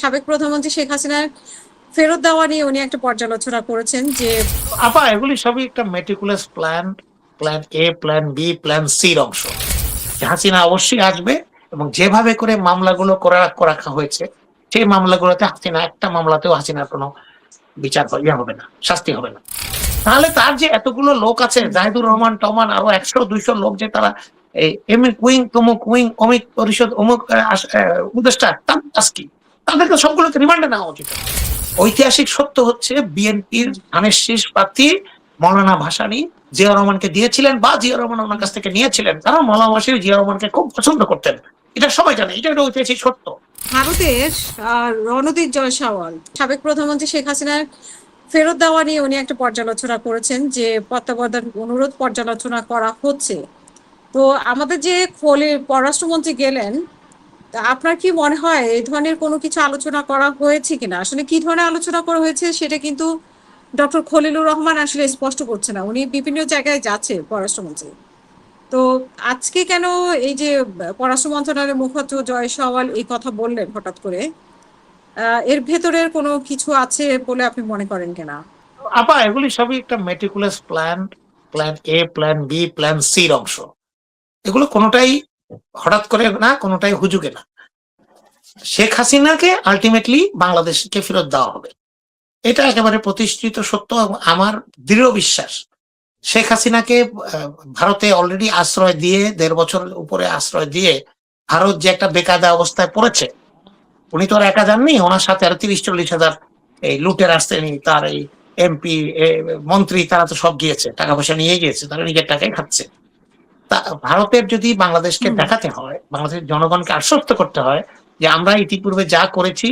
সাবেক প্রধানমন্ত্রী শেখ হাসিনার ফেরত দেওয়া নিয়ে উনি একটা পর্যালোচনা করেছেন যে এগুলি সবই একটা meticulous plan. Plan A, plan B, plan সির অংশ। যে হাসিনা অবশ্যই আসবে এবং যেভাবে করে মামলাগুলো রাখা হয়েছে সেই মামলাগুলোতে হাসিনা একটা মামলাতেও হাসিনার কোনো বিচার হবে না, শাস্তি হবে না। তাহলে তার যে এতগুলো লোক আছে, জাহিদুর রহমান টমান, আরো 100-200 লোক, যে তারা এই এমিক উইং, তমুক উইং, অমিক পরিষদ, অমুক উপদেষ্টা, তার কাজ কি? তাদেরকে সবগুলোকে রিমান্ডে নেওয়া উচিত। ঐতিহাসিক সত্য হচ্ছে বিএনপির ধানের শীষ প্রার্থী মৌলানা ভাসানী জিয়া রহমানকে দিয়েছিলেন বা জিয়া রহমান ওনার কাছ থেকে নিয়েছিলেন। তারা মৌলানা ভাসানী জিয়া রহমানকে খুব পছন্দ করতেন, এটা সবাই জানে, এটা একটা ঐতিহাসিক সত্য। ভারতের রণদীপ জয়সওয়াল সাবেক প্রধানমন্ত্রী শেখ হাসিনার ফেরত দেওয়া নিয়ে উনি একটা পর্যালোচনা করেছেন যে তত্ত্বাবধান অনুরোধ পর্যালোচনা করা হচ্ছে। তো আমাদের যে পররাষ্ট্রমন্ত্রী গেলেন, তা আপনার কি মনে হয় এই ধরনের কোনো কিছু আলোচনা করা হয়েছে কিনা? আসলে কি ধরনের আলোচনা করা হয়েছে সেটা কিন্তু ডক্টর খলিলুর রহমান আসলে স্পষ্ট করছে না। উনি বিভিন্ন জায়গায় যাচ্ছে পররাষ্ট্রমন্ত্রী। তো আজকে কেন এই যে পররাষ্ট্র মন্ত্রণালয়ের মুখপাত্র জয় সওয়াল এই কথা বললেন হঠাৎ করে, এর ভেতরের কোনো কিছু আছে বলে আপনি মনে করেন কিনা? এগুলি সবই একটা meticulous plan. Plan A, plan B, plan সির অংশ। এগুলো কোনোটাই হঠাৎ করে না, কোনোটাই হুজুগে না। শেখ হাসিনাকে আলটিমেটলি বাংলাদেশকে ফেরত দেওয়া হবে, এটা একেবারে প্রতিষ্ঠিত সত্য। আমার দৃঢ় বিশ্বাস শেখ হাসিনাকে ভারতে অলরেডি আশ্রয় দিয়ে 1.5 বছর উপরে আশ্রয় দিয়ে ভারত যে একটা বেকায়দা অবস্থায় পড়েছে, উনি তো আর একা যাননি, ওনার সাথে আরো 30-40 হাজার এই লুটের আসতেনি, তার এই এমপি মন্ত্রী, তারা তো সব গিয়েছে, টাকা পয়সা নিয়ে গিয়েছে, তারা নিজের টাকায় খাচ্ছে। তা ভারতের যদি বাংলাদেশকে দেখাতে হয়, বাংলাদেশের জনগণকে আশ্বস্ত করতে হয় যে আমরা ইতিপূর্বে যা করেছি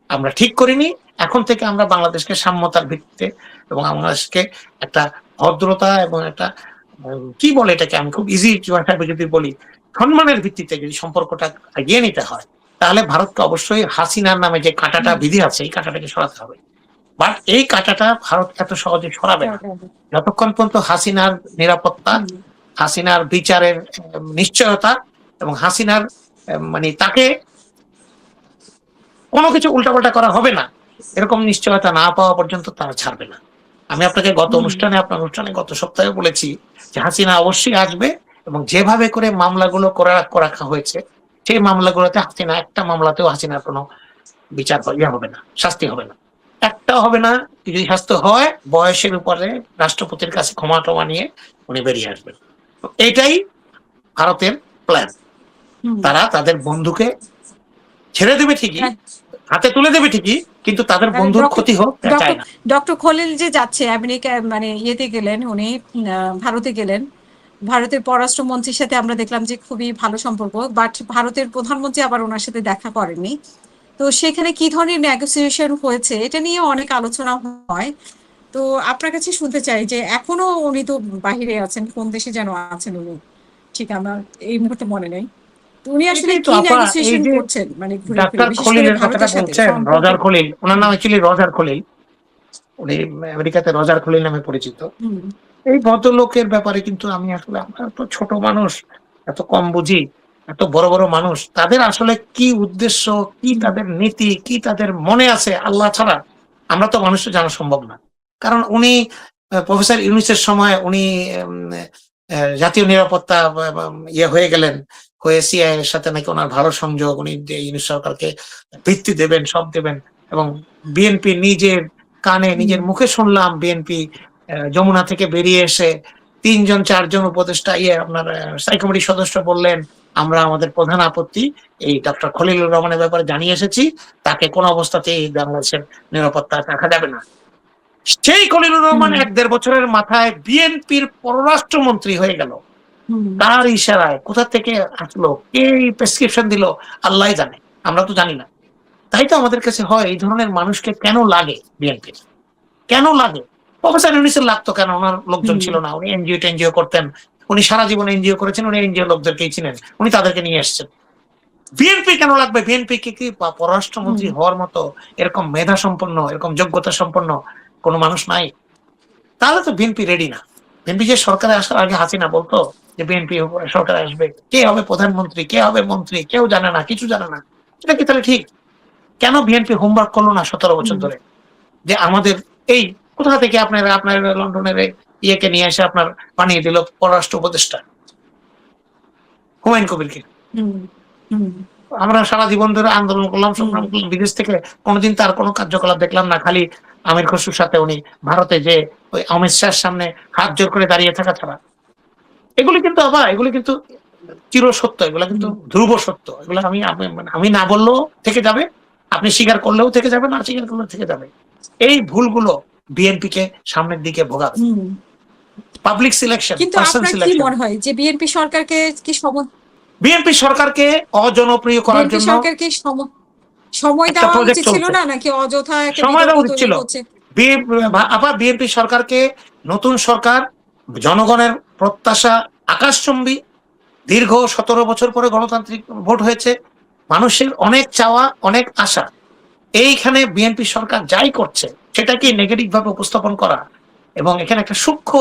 আমরা ঠিক করিনি, এখন থেকে আমরা বাংলাদেশকে সাম্যতার ভিত্তিতে এবং বাংলাদেশকে একটা ভদ্রতা এবং একটা কি বলে এটাকে, আমি খুব ইজি ভাষায় যদি বলি, সম্মানের ভিত্তিতে যদি সম্পর্কটা এগিয়ে নিতে হয়, তাহলে ভারতকে অবশ্যই হাসিনার নামে যে কাঁটাটা বিধি আছে এই কাঁটাটাকে সরাতে হবে। বাট এই কাঁটাটা ভারত এত সহজে সরাবে না যতক্ষণ পর্যন্ত হাসিনার নিরাপত্তা, হাসিনার বিচারের নিশ্চয়তা এবং হাসিনার মানে তাকে কোনো কিছু উল্টাপাল্টা করা হবে না এরকম নিশ্চয়তা না পাওয়া পর্যন্ত তারা ছাড়বে না। আমি আপনাকে আপনার অনুষ্ঠানে গত সপ্তাহে বলেছি যে হাসিনা অবশ্যই আসবে এবং যেভাবে করে মামলাগুলো রাখা হয়েছে সেই মামলাগুলোতে হাসিনা একটা মামলাতেও হাসিনার কোনো বিচার হবে না, শাস্তি হবে না, একটাও হবে না। যদি শাস্তি হয় বয়সের উপরে রাষ্ট্রপতির কাছে ক্ষমা টমা নিয়ে উনি বেরিয়ে আসবেন। এটাই ভারতের প্ল্যান। তারা তাদের বন্ধুকে ছেড়ে দেবে ঠিকই, হাতে তুলে দেবে ঠিকই, কিন্তু তাদের বন্ধুর ক্ষতি হোক চায় না। ডক্টর খলিল যে যাচ্ছে আমেরিকা, মানে ইয়েতে গেলেন উনি, ভারতে গেলেন। ভারতের পররাষ্ট্রমন্ত্রীর সাথে আমরা দেখলাম যে খুবই ভালো সম্পর্ক, বাট ভারতের প্রধানমন্ত্রী আবার ওনার সাথে দেখা করেননি। তো সেখানে কি ধরনের নেগোসিয়েশন হয়েছে এটা নিয়ে অনেক আলোচনা হয়। তো আপনার কাছে শুনতে চাই যে এখনো উনি তো বাহিরে আছেন, কোন দেশে যেন আছেন উনি, ঠিক আমার এই মুহূর্তে মনে নেই। তো উনি আসলে এটাই তো কি আপা, এই নেগোসিয়েশন যে করছেন, মানে ঘুরে ফিরে ডাক্তার বিশেষ করে খলিলের কথাটা ভারতের সাথে বলছেন, সম্পর্ক? রজার খলিল, ওনার নাম অ্যাকচুয়ালি রজার খলিল, উনি আমেরিকাতে রজার খলিল নামে পরিচিত। হুম এই ভদ্রলোকের ব্যাপারে কিন্তু আমি আসলে, আমরা তো ছোট মানুষ, এত কম বুঝি, এত বড় বড় মানুষ, তাদের আসলে কি উদ্দেশ্য, কি তাদের নীতি, কি তাদের মনে আছে আল্লাহ ছাড়া আমরা তো মানুষের জানা সম্ভব না। কারণ উনি প্রফেসর ইউনূসের সময় উনি জাতীয় নিরাপত্তা ইয়ে হয়ে গেলেন, হয়ে সিআই এর সাথে নাকি ওনার ভালো সংযোগ, উনি ইউনূস সরকারকে ভিত্তি দেবেন, সব দেবেন। এবং বিএনপি নিজের কানে নিজের মুখে শুনলাম, বিএনপি যমুনা থেকে বেরিয়ে এসে 3-4জন উপদেষ্টা আপনার স্থায়ী কমিটির সদস্য বললেন আমরা আমাদের প্রধান আপত্তি এই ডক্টর খলিলুর রহমানের ব্যাপারে জানিয়ে এসেছি, তাকে কোন অবস্থাতেই বাংলাদেশের নিরাপত্তা রাখা যাবে না। সেই খলিলুর রহমান 1-1.5 বছরের মাথায় বিএনপির পররাষ্ট্রমন্ত্রী হয়ে গেল। তার ইশারায় কোথা থেকে আসলো, কে প্রেসক্রিপশন দিল, আল্লাহ জানে, আমরা তো জানি না। তাই তো আমাদের কাছে হয় এই ধরনের মানুষকে কেন লাগে বিএনপির, কেন লাগে? প্রফেসর ইউনূসের লাগতো কেন? ওনার লোকজন ছিল না, উনি এনজিও টেনজিও করতেন, উনি সারা জীবন এনজিও করেছেন, উনি এনজিও লোকদেরকেই চিনেন, উনি তাদেরকে নিয়ে এসছেন। বিএনপি কেন লাগবে? বিএনপি কি পররাষ্ট্রমন্ত্রী হওয়ার মতো এরকম মেধা সম্পন্ন, এরকম যোগ্যতা সম্পন্ন কোন মানুষ নাই? তাহলে তো বিএনপি রেডি না। বিএনপি যে সরকারে আসার আগে হাসিনা বলতো যে বিএনপি সরকারে আসবে, কে হবে প্রধানমন্ত্রী, কে হবে মন্ত্রী, কেউ জানে না, কিছু জানে না, এটা কি তাহলে ঠিক? কেন বিএনপি হোমওয়ার্ক করলো না 17 বছর ধরে? যে আমাদের এই কোথা থেকে আপনার লন্ডনের ইয়েকে নিয়ে এসে আপনার বানিয়ে দিল পররাষ্ট্র উপদেষ্টা হুমায়ুন কবিরকে। আমরা সারা জীবন ধরে আন্দোলন করলাম, সংগ্রাম করলাম, বিদেশ থেকে কোনোদিন তার কোনো কার্যকলাপ দেখলাম না, খালি আমির খসরুর সাথে উনি ভারতে যে ওই অমিত শাহের সামনে হাত জোর করে দাঁড়িয়ে থাকা ছাড়া। এগুলি কিন্তু চির সত্য, এগুলো কিন্তু ধ্রুব সত্য। এগুলো আমি না বললেও থেকে যাবে, আপনি স্বীকার করলেও থেকে যাবে, না স্বীকার করলেও থেকে যাবে। এই ভুলগুলো বিএনপি কে সামনের দিকে ভোগাবে। পাবলিক সিলেকশন, কিন্তু আপনার কি মনে হয় যে বিএনপি সরকারকে কি বিএনপি সরকারকে অজনপ্রিয় করার জন্য সরকারকে সময় দেওয়া উচিত ছিল না, নাকি অযথা সময় দেওয়া উচিত ছিল? বিএনপি সরকারকে, নতুন সরকার, জনগণের প্রত্যাশা আকাশচুম্বী, দীর্ঘ 17 বছর পরে গণতান্ত্রিক ভোট হয়েছে, মানুষের অনেক চাওয়া, অনেক আশা। এইখানে বিএনপি সরকার যাই করছে সেটাকে নেগেটিভ ভাবে উপস্থাপন করা, এবং এখানে একটা সূক্ষ্ম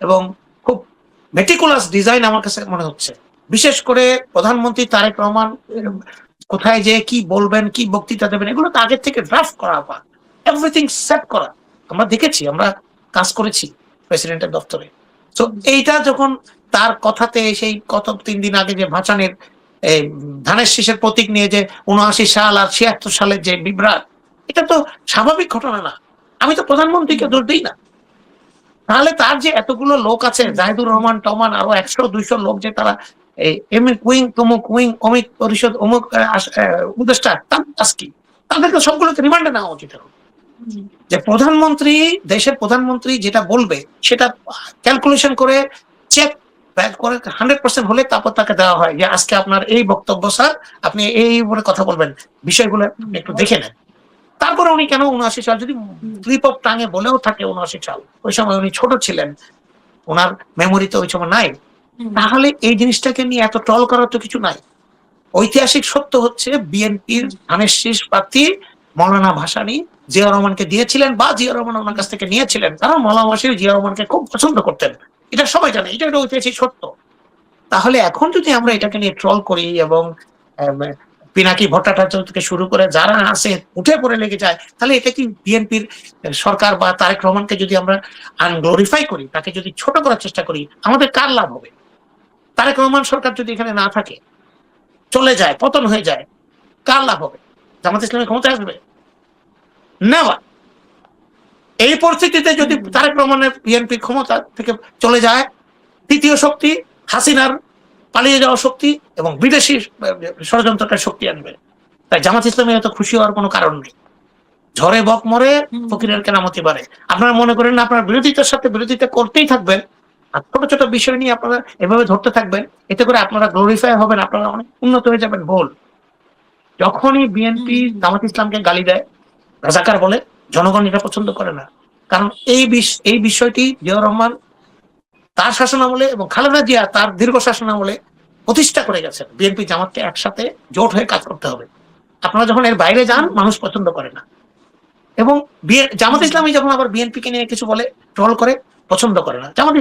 এবং খুব মেটিকুলাস ডিজাইন আমার কাছে মনে হচ্ছে। বিশেষ করে প্রধানমন্ত্রী তারেক রহমান কোথায় যে কি বলবেন, কি বক্তৃতা দেবেন, এগুলো তো আগের থেকে ড্রাফট করা বা এভরিথিং সেট করা। আমরা দেখেছি, আমরা কাজ করেছি প্রেসিডেন্টের দপ্তরে। তো এইটা যখন তার কথাতে সেই কত 3 দিন আগে যে ভাসানের ধানের শীষের প্রতীক নিয়ে যে 79 সাল আর 76 সালের যে বিভ্রাট, এটা তো স্বাভাবিক ঘটনা না। আমি তো প্রধানমন্ত্রীকে দোষ দিই না। তাহলে তার যে এতগুলো লোক আছে, জাহিদুর রহমান টমান, আরো 100-200 লোক, যে তারা এমিক উইং, তমুক উইং, অমিক পরিষদ, অমুক উপদেষ্টা, তাদেরকে সবগুলোকে রিমান্ডে নেওয়া উচিত। যে প্রধানমন্ত্রী, দেশের প্রধানমন্ত্রী যেটা বলবে সেটা ক্যালকুলেশন করে চেক করে 100% হলে তারপর তাকে দেওয়া হয় যে আজকে আপনার এই বক্তব্য স্যার, আপনি এই উপরে কথা বলবেন, বিষয়গুলো একটু দেখে নেন। তারপরে উনি কেন 79 সাল, যদি স্লিপ অফ টাঙে বলেও থাকে 79 সাল, ওই সময় উনি ছোট ছিলেন, ওনার মেমোরি তো ওই সময় নাই, তাহলে এই জিনিসটাকে নিয়ে এত ট্রল করার তো কিছু নাই। ঐতিহাসিক সত্য হচ্ছে বিএনপির ধানের শীষ প্রার্থী মৌলানা ভাসানী জিয়া রহমানকে দিয়েছিলেন, বা জিয়া রহমান ওনার কাছ থেকে নিয়েছিলেন, কারণ মৌলানা ভাসানী জিয়া রহমানকে খুব পছন্দ করতেন। এটা সবাই জানে, এটা একটা ঐতিহাসিক সত্য। তাহলে এখন যদি আমরা এটাকে নিয়ে ট্রল করি এবং পিনাকি ভট্টাচার্য থেকে শুরু করে যারা আছে উঠে পড়ে লেগে যায়, তাহলে এটা কি বিএনপির সরকার বা তারেক রহমানকে যদি আমরা আনগ্লোরিফাই করি, তাকে যদি ছোট করার চেষ্টা করি, আমাদের কার লাভ হবে? তারেক রহমান সরকার যদি এখানে না থাকে, চলে যায়, পতন হয়ে যায়, কার লাভ হবে? জামাত ইসলামের ক্ষমতা আসবে না। এই পরিস্থিতিতে যদি তারেক রহমানের বিএনপির ক্ষমতা থেকে চলে যায়, তৃতীয় শক্তি হাসিনার পালিয়ে যাওয়া শক্তি এবং বিদেশি ষড়যন্ত্রকারী শক্তি আনবে। তাই জামাত ইসলামের এত খুশি হওয়ার কোনো কারণ নেই। ঝড়ে বক মরে, ফকিরের কেরামতি বাড়ে। আপনারা মনে করেন না আপনার বিরোধিতার সাথে বিরোধিতা করতেই থাকবেন, আর ছোট ছোট বিষয় নিয়ে আপনারা এভাবে ধরতে থাকবেন, এতে করে আপনারা গ্লোরিফাই হবেন, আপনারা অনেক উন্নত হয়ে যাবেন। ভুল। যখনই বিএনপি জামাত ইসলামকে গালি দেয়, রাজাকার বলে, জনগণ এটা পছন্দ করে না। কারণ এই বিষয়টি জিয়াউর রহমান তার শাসন আমলে এবং খালেদা জিয়া তার দীর্ঘ শাসন আমলে প্রতিষ্ঠা করে গেছেন, বিএনপি জামাতকে একসাথে জোট হয়ে কাজ করতে হবে। আপনারা যখন এর বাইরে যান, মানুষ পছন্দ করে না। এবং জামাত ইসলামী যখন আবার বিএনপি কে নিয়ে কিছু বলে, ট্রল করে, পছন্দ করে না। জামাত